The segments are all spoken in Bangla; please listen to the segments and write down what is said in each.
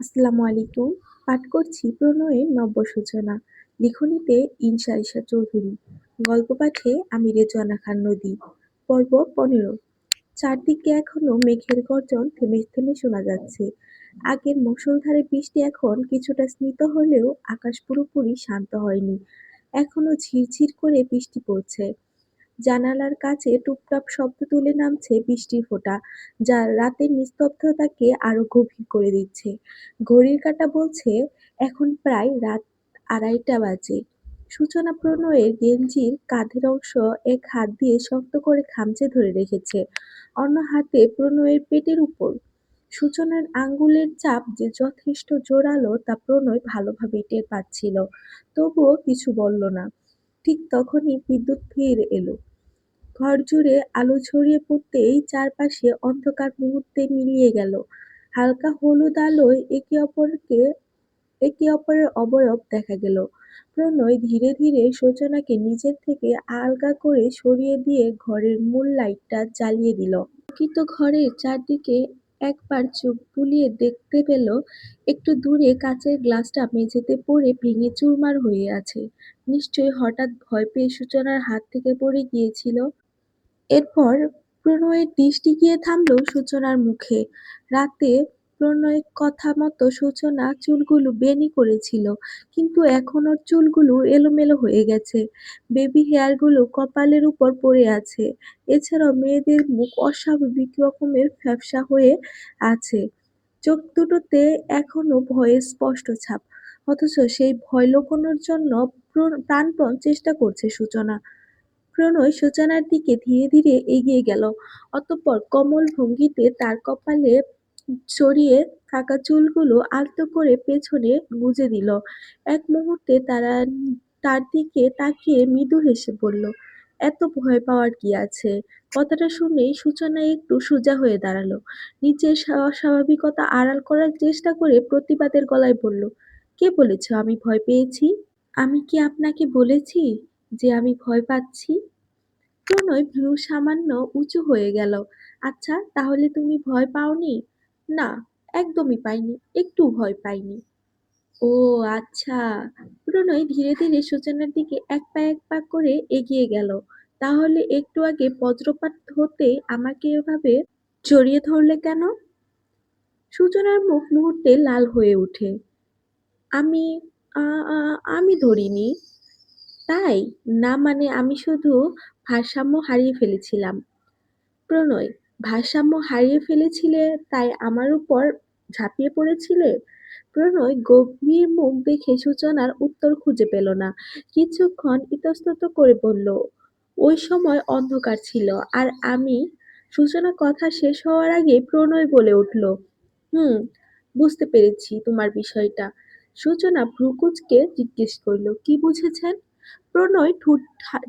আসসালামু আলাইকুম। পাঠ করছি প্রণয়ের নব্য সূচনা। লিখনীতে ইনসা ইশা চৌধুরী। গল্প পাঠে আমি রেজওয়ানা খান নদী। পর্ব ১৫। চারদিকে এখনো মেঘের গর্জন থেমে থেমে শোনা যাচ্ছে। আগের মুষলধারে বৃষ্টি এখন কিছুটা স্মিত হলেও আকাশ পুরোপুরি শান্ত হয়নি। এখনো ঝিরঝির করে বৃষ্টি পড়ছে। জানালার কাছে টুপটাপ শব্দ তুলে নামছে বৃষ্টির ফোঁটা, যা রাতের নিস্তব্ধতাকে আরো গভীর করে দিচ্ছে। ঘড়ির কাঁটা বলছে এখন প্রায় রাত ২:৩০ বাজে। সূচনা প্রণয়ের গেঞ্জির কাঁধের অংশ এক হাত দিয়ে শক্ত করে খামচে ধরে রেখেছে, অন্য হাতে প্রণয়ের পেটের উপর। সূচনার আঙ্গুলের চাপ যে যথেষ্ট জোরালো তা প্রণয় ভালোভাবেই টের পাচ্ছিল, তবুও কিছু বলল না। ঠিক তখনই বিদ্যুৎ ফিরে এলো। ঘরজুড়ে আলো ছড়িয়ে পড়তেই চারপাশে অন্ধকার মুহূর্তে মিলিয়ে গেল। হালকা হলুদ আলোয় একে অপরের অবয়ব দেখা গেল। প্রণয় ধীরে ধীরে সূচনাকে নিজের থেকে আলগা করে সরিয়ে দিয়ে ঘরের মূল লাইটটা জ্বালিয়ে দিল। প্রকৃত ঘরের চারদিকে একবার চোখ বুলিয়ে দেখতে পেল, একটু দূরে কাচের গ্লাসটা মেঝেতে পড়ে ভেঙে চুরমার হয়ে আছে। নিশ্চয়ই হঠাৎ ভয় পেয়ে সূচনার হাত থেকে পড়ে গিয়েছিল। এরপর প্রণয়ের দৃষ্টি গিয়ে থামল সূচনার মুখে। রাতে প্রণয় কথা মতো সূচনা চুলগুলো বেণি করেছিল, কিন্তু এখন ওর চুলগুলো এলোমেলো হয়ে গেছে। বেবি হেয়ারগুলো কপালের উপর পড়ে আছে। এছাড়াও মেয়েদের মুখ অস্বাভাবিক রকমের ফ্যাপসা হয়ে আছে। চোখ দুটোতে এখনো ভয়ের স্পষ্ট ছাপ। অথচ সেই ভয় লুকোনোর জন্য প্রাণপণ চেষ্টা করছে সূচনা। প্রণয় সূচনার দিকে ধীরে ধীরে এগিয়ে গেল। অতঃপর কোমল ভঙ্গিতে তার কপালে ছড়িয়ে থাকা চুলগুলো আলতো করে পেছনে গুজে দিল। এক মুহূর্তে তার দিকে তাকিয়ে মৃদু হেসে বলল, এত ভয় পাওয়ার কি আছে? কথাটা শুনেই সূচনা একটু সোজা হয়ে দাঁড়ালো। নিজের অস্বাভাবিকতা আড়াল করার চেষ্টা করে প্রতিবাদের গলায় বলল, কে বলেছে আমি ভয় পেয়েছি? আমি কি আপনাকে বলেছি যে আমি ভয় পাচ্ছি? প্রণয় ভ্রু সামান্য উঁচু হয়ে গেল। আচ্ছা, তাহলে তুমি ভয় পাওনি? না, একদমই পাইনি, একটু ভয় পাইনি। ও আচ্ছা। প্রণয় ধীরে ধীরে সূচনার দিকে এক পা করে এগিয়ে গেল। তাহলে একটু আগে বজ্রপাত হতে আমাকে এভাবে জড়িয়ে ধরলে কেন? সূচনার মুখ মুহূর্তে লাল হয়ে ওঠে। আমি আ আ আমি ধরিনি। তাই? না মানে আমি শুধু ভারসাম্য হারিয়ে ফেলেছিলাম। প্রণয়, ভারসাম্য হারিয়ে ফেলেছিলে তাই আমার উপর ঝাঁপিয়ে পড়েছিলে? প্রণয় গভীর মুখ দেখে সূচনার উত্তর খুঁজে পেল না। কিছুক্ষণ ইতস্তত করে বলল, ওই সময় অন্ধকার ছিল আর আমি। সূচনা কথা শেষ হওয়ার আগে প্রণয় বলে উঠল, হুম, বুঝতে পেরেছি তোমার বিষয়টা। সূচনা ভ্রু কুঁচকে জিজ্ঞেস করল, কি বুঝেছেন? প্রণয়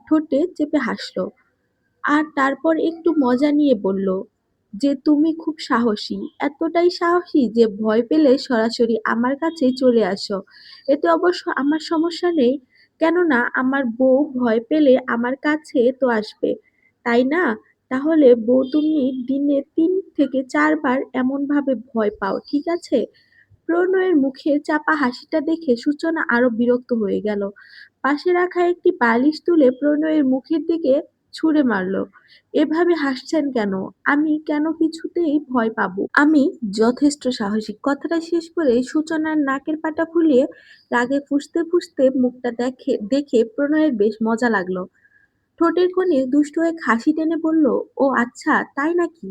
ঠোঁটে চেপে হাসল। আর তারপর একটু মজা নিয়ে বলল যে তুমি খুব সাহসী, এতটাই সাহসী যে ভয় পেলে সরাসরি আমার কাছেই চলে আসো। এতে অবশ্য আমার সমস্যা নেই, কেননা আমার বউ ভয় পেলে আমার কাছে তো আসবে, তাই না? তাহলে বউ তুমি দিনে ৩ থেকে ৪ বার এমনভাবে ভয় পাও, ঠিক আছে? প্রণয়ের মুখে চাপা হাসিটা দেখে সূচনা আরো বিরক্ত হয়ে গেল। পাশে রাখা একটি বালিশ তুলে প্রণয়ের মুখের দিকে ছুঁড়ে মারল। এভাবে হাসছেন কেন? আমি কেন কিছুতেই ভয় পাবো? আমি যথেষ্ট সাহসী। কথাটা শেষ করে সূচনার নাকের পাটা ফুলিয়ে রাগে ফুঁসতে ফুঁসতে মুখটা দেখে দেখে প্রণয়ের বেশ মজা লাগলো। ঠোঁটের কোণে দুষ্টু এক হাসি টেনে বলল, ও আচ্ছা, তাই নাকি?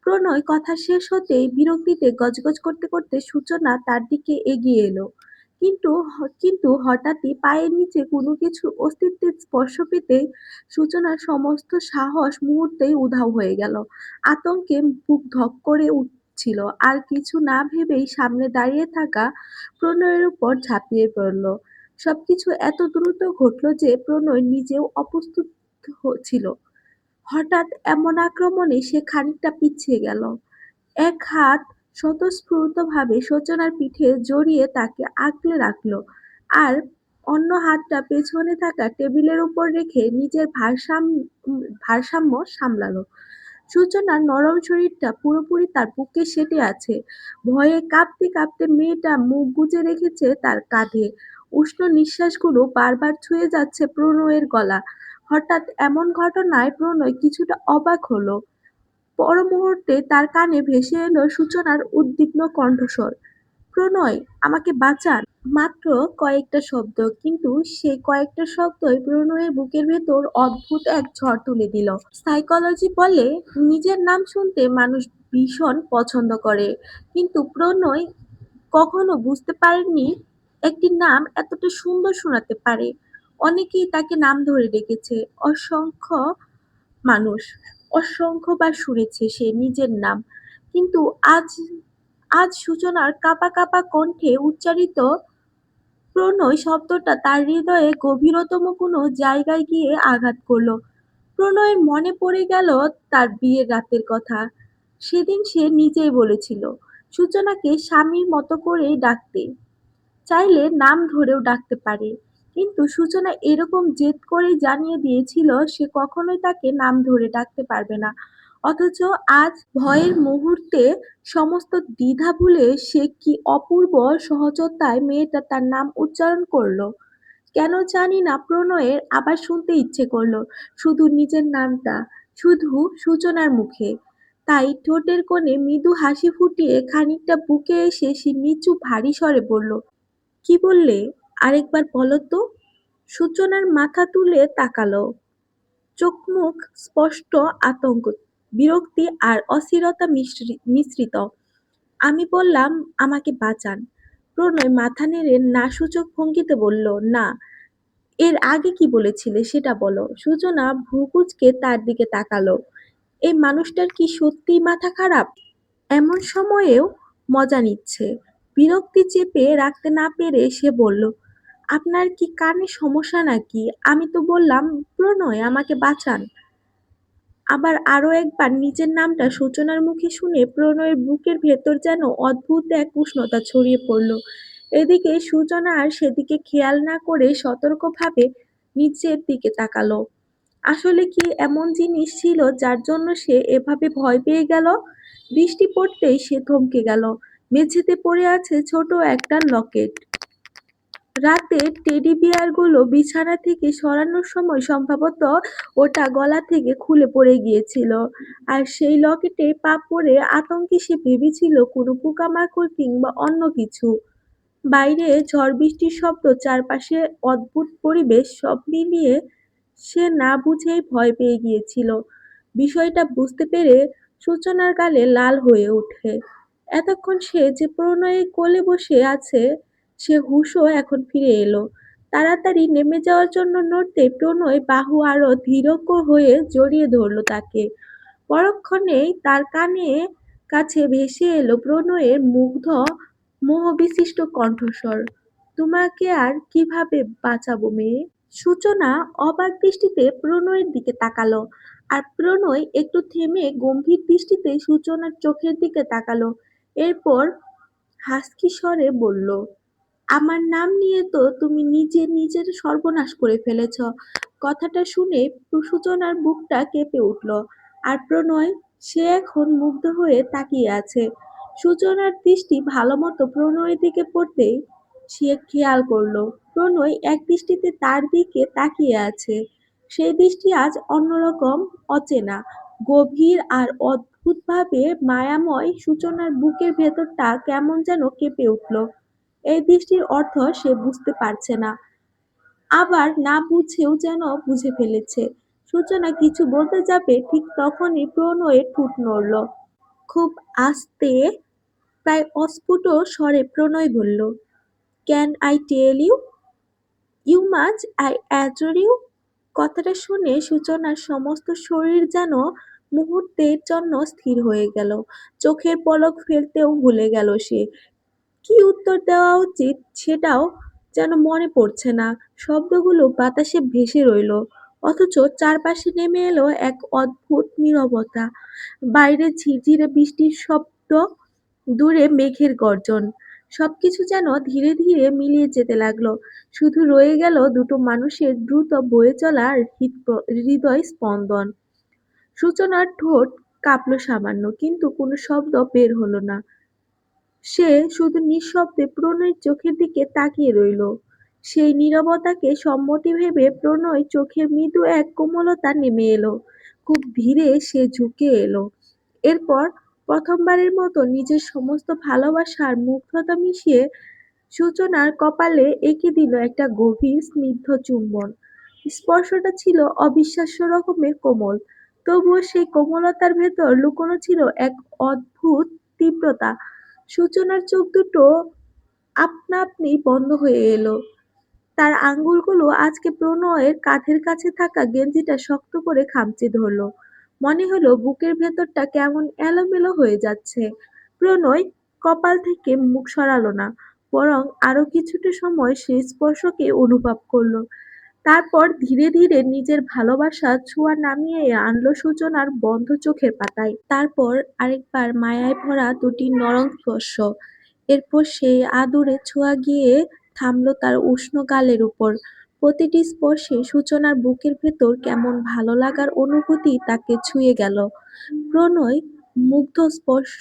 প্রণয় কথা শেষ হতেই বিরক্তিতে গজগজ করতে করতে সূচনা তার দিকে এগিয়ে এলো। কিন্তু হঠাৎই পায়ের নিচে কোনো কিছুর অস্তিত্বের স্পর্শ পেতেই সূচনার সমস্ত সাহস মুহূর্তেই উধাও হয়ে গেল। আতঙ্কে বুক ধক করে উঠছিল, আর কিছু না ভেবেই সামনে দাঁড়িয়ে থাকা প্রণয়ের উপর ঝাঁপিয়ে পড়ল। সবকিছু এত দ্রুত ঘটল যে প্রণয় নিজেও অপ্রস্তুত ছিল। হঠাৎ এমন আক্রমণে সে খানিকটা পিছিয়ে গেল। এক হাত স্বতঃস্ফূর্তভাবে সূচনার পিঠে জড়িয়ে তাকে আগলে রাখল, আর অন্য হাতটা পেছনে থাকা টেবিলের উপর রেখে নিজের ভারসাম্য সামলালো। সূচনার নরম শরীরটা পুরোপুরি তার বুকে সেঁটে আছে। ভয়ে কাঁপতে কাঁপতে মেয়েটা মুখ গুজে রেখেছে তার কাঁধে। উষ্ণ নিঃশ্বাসগুলো বারবার ছুঁয়ে যাচ্ছে প্রণয়ের গলা। হঠাৎ এমন ঘটনায় প্রণয় কিছুটা অবাক হলো। পর মুহূর্তে তার কানে ভেসে এলো সূচনার উদ্বিগ্ন কণ্ঠস্বর। প্রণয়, আমাকে বাঁচান। মাত্র কয়েকটা শব্দ, কিন্তু সেই কয়েকটা শব্দই প্রণয়ের বুকের ভেতর অদ্ভুত এক ঝড় তুলে দিল। সাইকোলজি বলে নিজের নাম শুনতে মানুষ ভীষণ পছন্দ করে, কিন্তু প্রণয় কখনো বুঝতে পারেননি একটি নাম এতটা সুন্দর শোনাতে পারে। অনেকেই তাকে নাম ধরে ডেকেছে, অসংখ্য মানুষ অসংখ্যবার শুনেছে সে নিজের নাম, কিন্তু আজ আজ সূচনার কাঁপা কাঁপা কণ্ঠে উচ্চারিত প্রণয় শব্দটা তার হৃদয়ে গভীরতম কোনো জায়গায় গিয়ে আঘাত করল। প্রণয়ের মনে পড়ে গেল তার বিয়ের রাতের কথা। সেদিন সে নিজেই বলেছিল সূচনাকে স্বামীর মতো করেই ডাকতে, চাইলে নাম ধরেও ডাকতে পারে। কিন্তু সূচনা এরকম জেদ করেই জানিয়ে দিয়েছিল সে কখনোই তাকে নাম ধরে ডাকতে পারবে না। অথচ আজ ভয়ের মুহূর্তে সমস্ত দ্বিধা ভুলে সে কি অপূর্ব সহজতায় মেয়েটা তার নাম উচ্চারণ করলো। কেন জানি না প্রণয়ের আবার শুনতে ইচ্ছে করলো শুধু নিজের নামটা, শুধু সূচনার মুখে। তাই ঠোঁটের কোণে মৃদু হাসি ফুটিয়ে খানিকটা বুকে এসে সে নিচু ভারী স্বরে বলল, কি বললে? আরেকবার বলো তো। সূচনার মাথা তুলে তাকালো, চোখ-মুখ স্পষ্ট আতঙ্ক, বিরক্তি আর অস্থিরতা মিশ্রিত। আমি বললাম, আমাকে বাঁচান। প্রণয় মাথা নেড়ে না সূচক ভঙ্গিতে বলল, না। এর আগে কি বলেছিলে সেটা বলো। সূচনা ভ্রু কুঁচকে তার দিকে তাকালো। এই মানুষটার কি সত্যিই মাথা খারাপ? এমন সময়েও মজা নিচ্ছে। বিরক্তি চেপে রাখতে না পেরে সে বলল, আপনার কি কানে সমস্যা নাকি? আমি তো বললাম, প্রণয়, আমাকে বাঁচান। আবার আরো একবার নিজের নামটা সূচনার মুখে শুনে প্রণয়ের বুকের ভেতর যেন অদ্ভুত এক উষ্ণতা ছড়িয়ে পড়ল। এদিকে সূচনা আর সেদিকে খেয়াল না করে সতর্কভাবে নিচের দিকে তাকালো। আসলে কি এমন জিনিস ছিল যার জন্য সে এভাবে ভয় পেয়ে গেল? বৃষ্টি পড়তেই সে থমকে গেল। মেঝেতে পড়ে আছে ছোট একটা লকেট। রাতে টেডি বিয়ারগুলো বিছানা থেকে সরানোর সময় সম্ভবত ওটা গলা থেকে খুলে পড়ে গিয়েছিল। আর সেই লকেটে পা পড়ে আতঙ্কে সে ভেবেছিল কোনো পোকামাকড় কিংবা অন্য কিছু। বাইরে ঝড় বৃষ্টির শব্দ, চারপাশে অদ্ভুত পরিবেশ, সব মিলিয়ে সে না বুঝেই ভয় পেয়ে গিয়েছিল। বিষয়টা বুঝতে পেরে সূচনার গালে লাল হয়ে ওঠে। এতক্ষণ সে যে প্রণয়ের কোলে বসে আছে সে হুঁশও এখন ফিরে এলো। তাড়াতাড়ি নেমে যাওয়ার জন্য নড়তেই প্রণয় বাহু আরো দৃঢ় হয়ে জড়িয়ে ধরল তাকে। পরক্ষণেই তার কানে কাছে ভেসে এলো প্রণয়ের মুগ্ধ মোহবিশিষ্ট কণ্ঠস্বর, তোমাকে আর কিভাবে বাঁচাবো মেয়ে? সূচনা অবাক দৃষ্টিতে প্রণয়ের দিকে তাকালো, আর প্রণয় একটু থেমে গম্ভীর দৃষ্টিতে সূচনার চোখের দিকে তাকালো। এরপর হাসকি স্বরে বলল, আমার নাম নিয়ে তো তুমি নিজে নিজের সর্বনাশ করে ফেলেছ। কথাটা শুনে সূচনার বুকটা কেঁপে উঠল। আর প্রণয়, সে এখন মুগ্ধ হয়ে তাকিয়ে আছে। সূচনার দৃষ্টি ভালোমতো প্রণয়ের দিকে পড়তেই সে খেয়াল করলো প্রণয় এক দৃষ্টিতে তার দিকে তাকিয়ে আছে। সেই দৃষ্টি আজ অন্যরকম, অচেনা, গভীর আর অদ্ভুতভাবে মায়াময়। সূচনার বুকের ভেতরটা কেমন যেন কেঁপে উঠল। এই দৃষ্টির অর্থ সে বুঝতে পারছে না, আবার না বুঝেও যেন বুঝে ফেলেছে। সূচনা কিছু বলতে যাবে ঠিক তখনই প্রণয়ের ঠোঁট নড়ল। খুব আস্তে, প্রায় অস্ফুট স্বরে প্রণয় বলল, can I tell you, you much I adore you. কথাটা শুনে সূচনার সমস্ত শরীর যেন মুহূর্তের জন্য স্থির হয়ে গেল। চোখের পলক ফেলতেও ভুলে গেল সে। কি উত্তর দেওয়া উচিত সেটাও যেন মনে পড়ছে না। শব্দগুলো বাতাসে ভেসে রইল, অথচ চারপাশে নেমে এলো এক অদ্ভুত নীরবতা। বাইরে ঝিরঝিরে বৃষ্টির শব্দ, দূরে মেঘের গর্জন, সবকিছু যেন ধীরে ধীরে মিলিয়ে যেতে লাগলো। শুধু রয়ে গেল দুটো মানুষের দ্রুত বয়ে চলা হৃদয় স্পন্দন। সূচনার ঠোঁট কাঁপলো সামান্য, কিন্তু কোনো শব্দ বের হলো না। সে শুধু নিঃশব্দে প্রণয়ের চোখের দিকে তাকিয়ে রইল। সেই নীরবতাকে সম্মতি ভেবে প্রণয় চোখে মৃদু এক কোমলতা নেমে এলো। খুব ধীরে সে ঝুঁকে এলো। এরপর প্রথমবারের মতো নিজের সমস্ত ভালোবাসা আর মুগ্ধতা মিশিয়ে সূচনার কপালে এঁকে দিল একটা গভীর স্নিগ্ধ চুম্বন। স্পর্শটা ছিল অবিশ্বাস্য রকমের কোমল, তবুও সেই কোমলতার ভেতর লুকোনো ছিল এক অদ্ভুত তীব্রতা। সূচনার চোখ দুটো আপনা আপনি বন্ধ হয়ে এলো। তার আঙ্গুলগুলো আজকে প্রণয়ের কাঁধের কাছে থাকা গেঞ্জিটা শক্ত করে খামচে ধরল। মনে হলো বুকের ভেতরটা কেমন এলোমেলো হয়ে যাচ্ছে। প্রণয় কপাল থেকে মুখ সরালো না, বরং আরো কিছুটা সময় সেই স্পর্শকে অনুভব করলো। তারপর ধীরে ধীরে নিজের ভালোবাসার ছোঁয়া নামিয়ে আনলো সূচনার বন্ধ চোখের পাতায়। তারপর আরেকবার মায়ায় ভরা দুটি নরম স্পর্শ। এরপর সেই আদুরে ছোঁয়া গিয়ে থামল তার উষ্ণ গালের উপর। প্রতিটি স্পর্শে সূচনার বুকের ভেতর কেমন ভালো লাগার অনুভূতি তাকে ছুঁয়ে গেল। প্রণয় মুগ্ধ স্পর্শ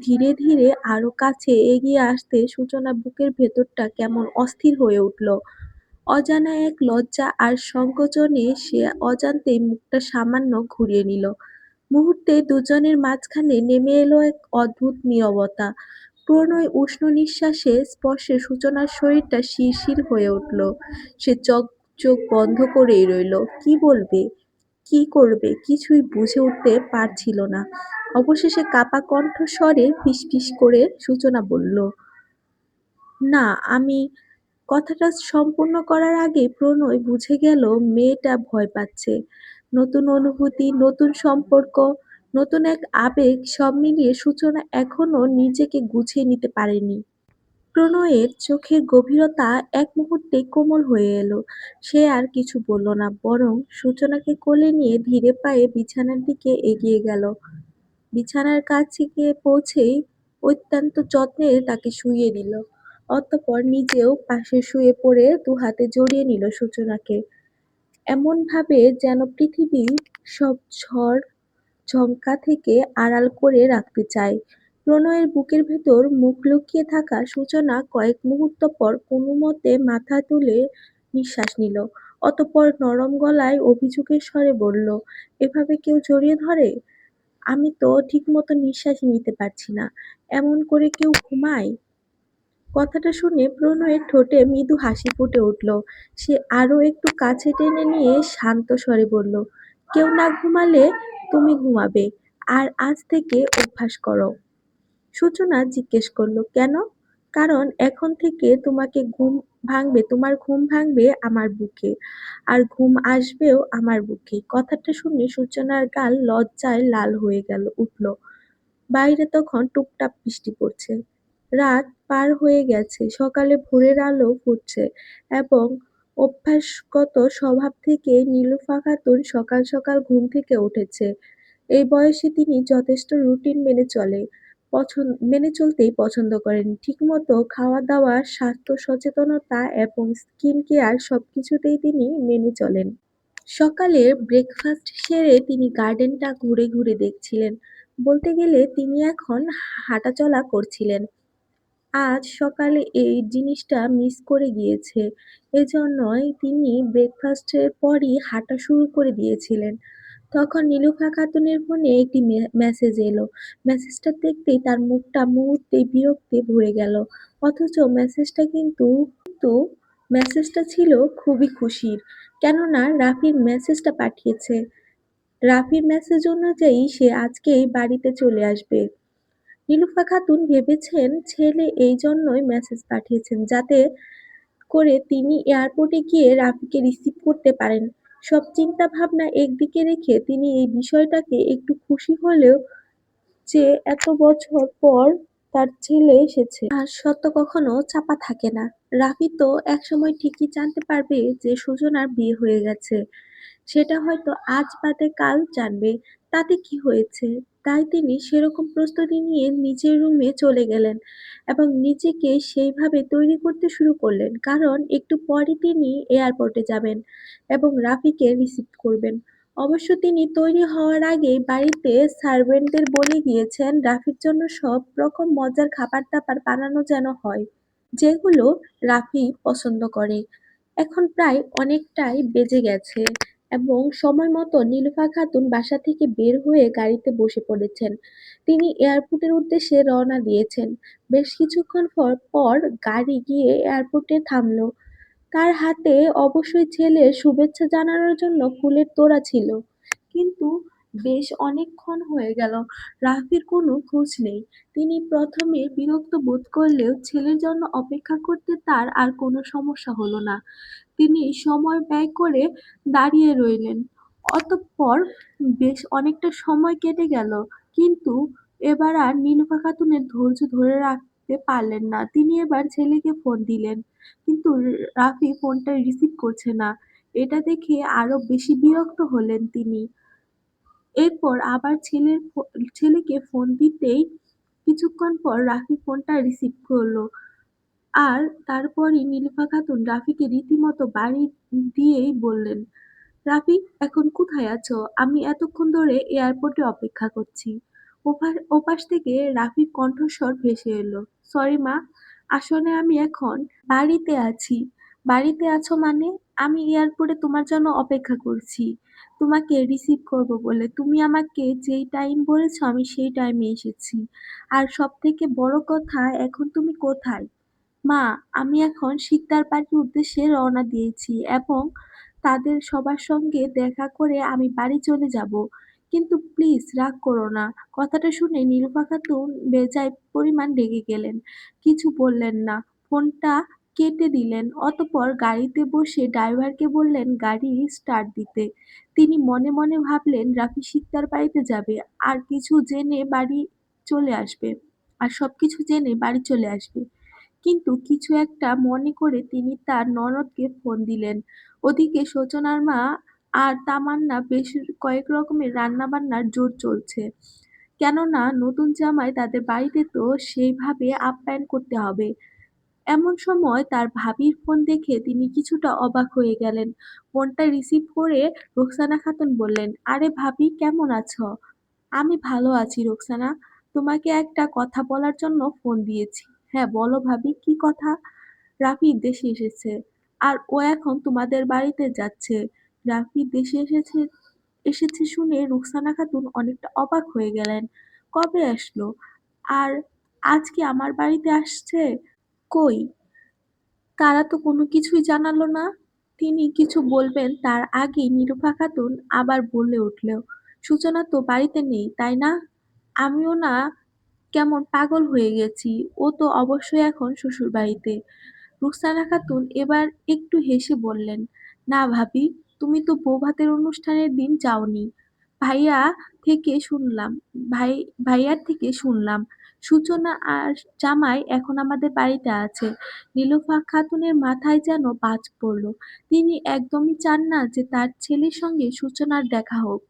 ধীরে ধীরে আরো কাছে এগিয়ে আসতে সূচনার বুকের ভেতরটা কেমন অস্থির হয়ে উঠল। অজানা এক লজ্জা আর সংকোচনে সে অজান্তেই মুখটা সামান্য ঘুরিয়ে নিল। মুহূর্তে দুজনের মাঝখানে নেমে এলো এক অদ্ভুত নীরবতা। প্রণয় উষ্ণ নিঃশ্বাসে স্পর্শে সূচনার শরীরটা শিরশির হয়ে উঠল। সে চোখ বন্ধ করেই রইল। কি বলবে, কি করবে কিছুই বুঝে উঠতে পারছিল না। অবশেষে কাঁপা কণ্ঠস্বরে ফিসফিস করে সূচনা বলল, না, আমি। কথাটা সম্পূর্ণ করার আগেই প্রণয় বুঝে গেল মেয়েটা ভয় পাচ্ছে। নতুন অনুভূতি, নতুন সম্পর্ক, নতুন এক আবেগ সব মিলিয়ে সূচনা এখনো নিজেকে গুছিয়ে নিতে পারেনি। প্রণয়ের চোখের গভীরতা এক মুহূর্তেই কোমল হয়ে এলো। সে আর কিছু বলল না, বরং সূচনাকে কোলে নিয়ে ধীরে পায়ে বিছানার দিকে এগিয়ে গেল। বিছানার কাছে গিয়ে পৌঁছেই অত্যন্ত যত্নে তাকে শুইয়ে দিল। অতঃপর নিজেও পাশে শুয়ে পড়ে দুহাতে জড়িয়ে নিল সূচনাকে। এমনভাবে যেন পৃথিবী সব ঝড় ঝঙ্কা থেকে আড়াল করে রাখতে চায়। প্রণয়ের বুকের ভেতর মুখ লুকিয়ে থাকা সূচনা কয়েক মুহূর্ত পর কোনোমতে মাথা তুলে নিঃশ্বাস নিল। অতঃপর নরম গলায় অভিযোগের স্বরে বলল, এভাবে কেউ জড়িয়ে ধরে? আমি তো ঠিকমতো নিঃশ্বাসই নিতে পারছি না। এমন করে কেউ ঘুমায়? কথাটা শুনে প্রণয়ের ঠোঁটে মৃদু হাসি ফুটে উঠল। সে আরো একটু কাছে টেনে নিয়ে শান্ত স্বরে বলল, কেউ না ঘুমালে তুমি ঘুমাবে, আর আজ থেকে অভ্যাস করো। সূচনা জিজ্ঞেস করল, কেন? কারণ এখন থেকে তোমার ঘুম ভাঙবে আমার বুকে, আর ঘুম আসবেও আমার বুকে। কথাটা শুনে সূচনার গাল লজ্জায় লাল হয়ে উঠল। বাইরে তখন টুপটাপ বৃষ্টি পড়ছে। রাত পার হয়ে গেছে, সকালে ভোরের আলো ফুটছে, এবং অভ্যাসগত স্বভাব থেকে নীলুফা খাতুন সকাল সকাল ঘুম থেকে উঠেছে। এই বয়সে তিনি যথেষ্ট রুটিন মেনে চলতেই পছন্দ করেন। ঠিকমতো খাওয়া-দাওয়া, স্বাস্থ্য সচেতনতা এবং স্কিন কেয়ার সবকিছুতেই তিনি মেনে চলেন। সকালের ব্রেকফাস্ট সেরে তিনি গার্ডেনটা ঘুরে ঘুরে দেখছিলেন। বলতে গেলে তিনি এখন হাঁটাচলা করছিলেন। আজ সকালে এই জিনিসটা মিস করে গিয়েছে। এজন্যই তিনি ব্রেকফাস্টের পরই হাঁটা শুরু করে দিয়েছিলেন। তখন নীলুফা খাতুনের ফোনে একটি মেসেজ এলো। মেসেজটা দেখতেই তার মুখটা মুহূর্তেই বিরক্তি ভরে গেল। অথচ কিন্তু মেসেজটা ছিল খুবই খুশির। কেননা রাফির মেসেজটা পাঠিয়েছে। রাফির মেসেজ অনুযায়ী সে আজকেই বাড়িতে চলে আসবে। নীলুফা খাতুন ভেবেছেন ছেলে এই জন্যই মেসেজ পাঠিয়েছেন, যাতে করে তিনি এয়ারপোর্টে গিয়ে রাফিকে রিসিভ করতে পারেন। সব চিন্তা ভাবনা একদিকে রেখে তিনি এই বিষয়টাকে একটু খুশি হলেও যে এত বছর পর তার ছেলে এসেছে। আর সত্য কখনো চাপা থাকে না। রাফি তো একসময় ঠিকই জানতে পারবে যে সুজনার বিয়ে হয়ে গেছে। সেটা হয়তো আজ বাদে কাল জানবে। তাতে কি হয়েছে? তাই তিনি সেরকম প্রস্তুতি নিয়ে নিজের রুমে চলে গেলেন এবং নিজেকে সেইভাবে তৈরি করতে শুরু করলেন। কারণ একটু পরই তিনি এয়ারপোর্টে যাবেন এবং রাফিকে রিসিভ করবেন। অবশ্য তিনি তৈরি হওয়ার আগেই বাড়িতে সার্ভেন্টদের বলে গিয়েছেন রাফির জন্য সব রকম মজার খাবার-দাবার বানানো যেন হয়, যেগুলো রাফি পছন্দ করে। এখন প্রায় অনেকটাই বেজে গেছে এবং সময়মতো নীলুফা খাতুন বাসা থেকে বের হয়ে গাড়িতে বসে পড়েছেন। তিনি এয়ারপোর্টের উদ্দেশ্যে রওনা দিয়েছেন। বেশ কিছুক্ষণ পর গাড়ি গিয়ে এয়ারপোর্টে থামল। তার হাতে অবশ্যই ছেলের শুভেচ্ছা জানানোর জন্য ফুলের তোড়া ছিল। কিন্তু বেশ অনেকক্ষণ হয়ে গেল, রাফির কোনো খোঁজ নেই। তিনি প্রথমে বিরক্ত বোধ করলেও ছেলের জন্য অপেক্ষা করতে তার আর কোনো সমস্যা হলো না। তিনি সময় ব্যয় করে দাঁড়িয়ে রইলেন। অতঃপর বেশ অনেকটা সময় কেটে গেল, কিন্তু এবার আর নীলুফা খাতুনের ধৈর্য ধরে রাখতে পারলেন না। তিনি এবার ছেলেকে ফোন দিলেন, কিন্তু রাফি ফোনটা রিসিভ করছে না। এটা দেখে আরো বেশি বিরক্ত হলেন তিনি। এরপর আবার ছেলেকে ফোন দিতেই কিছুক্ষণ পর রাফি ফোনটা রিসিভ করলো। আর তারপরই নীলুফা খাতুন রাফিকে রীতিমতো বাড়ি দিয়েই বললেন, রাফি, এখন কোথায় আছো? আমি এতক্ষণ ধরে এয়ারপোর্টে অপেক্ষা করছি। ওপাশ থেকে রাফির কণ্ঠস্বর ভেসে এলো, সরি মা, আসলে আমি এখন বাড়িতে আছি। বাড়িতে আছো মানে? আমি এয়ারপোর্টে তোমার জন্য অপেক্ষা করছি, তোমাকে রিসিভ করবো বলে। তুমি আমাকে যেই টাইম বলেছো আমি সেই টাইমে এসেছি। আর সব থেকে বড় কথা, এখন তুমি কোথায়? মা, আমি এখন শিকদার বাড়ির উদ্দেশ্যে রওনা দিয়েছি এবং তাদের সবার সঙ্গে দেখা করে আমি বাড়ি চলে যাব। কিন্তু প্লিজ রাগ করো না। কথাটা শুনে নীলুফা খাতুন বেজায় পরিমাণ রেগে গেলেন। কিছু বললেন না। ফোনটা কেটে দিলেন। অতঃপর গাড়িতে বসে ড্রাইভারকে বললেন গাড়ি স্টার্ট দিতে। তিনি মনে মনে ভাবলেন রাফি শিকদার বাড়িতে যাবে আর সবকিছু জেনে বাড়ি চলে আসবে। কিন্তু কিছু একটা মনে করে তিনি তার ননদকে ফোন দিলেন। ওদিকে সূচনার মা আর তামান্না বেশ কয়েক রকমের রান্নাবান্নার জোর চলছে। কেননা নতুন জামাই তাদের বাড়িতে তো সেইভাবে আপ্যায়ন করতে হবে। এমন সময় তার ভাবির ফোন দেখে তিনি কিছুটা অবাক হয়ে গেলেন। ফোনটা রিসিভ করে রোকসানা খাতুন বললেন, আরে ভাবি, কেমন আছো? আমি ভালো আছি রোকসানা। তোমাকে একটা কথা বলার জন্য ফোন দিয়েছি। হ্যাঁ বলো ভাবি, কি কথা? রাফি দেশে এসেছে। আর ও এখন তোমাদের বাড়িতে যাচ্ছে। রাফি দেশে এসেছে শুনে রুকসানা খাতুন অনেকটা অবাক হয়ে গেলেন। কবে আসলো? আর আজ কি আমার বাড়িতে আসছে? কই, তারা তো কোনো কিছুই জানালো না। তিনি কিছু বলবেন তার আগেই নীলুফা খাতুন আবার বলে উঠল, সূচনা তো বাড়িতে নেই, তাই না? আমিও না কেমন পাগল হয়ে গেছি। ও তো অবশ্যই এখন শ্বশুরবাড়িতে। রুকসানা খাতুন এবার একটু হেসে বললেন, না ভাবি, তুমি তো বৌভাতের অনুষ্ঠানের দিন যাওনি। ভাইয়া থেকে শুনলাম ভাই ভাইয়ার থেকে শুনলাম সূচনা আর জামাই এখন আমাদের বাড়িতে আছে। নীলুফা খাতুনের মাথায় যেন বাজ পড়ল। তিনি একদমই চান না যে তার ছেলের সঙ্গে সূচনার দেখা হোক।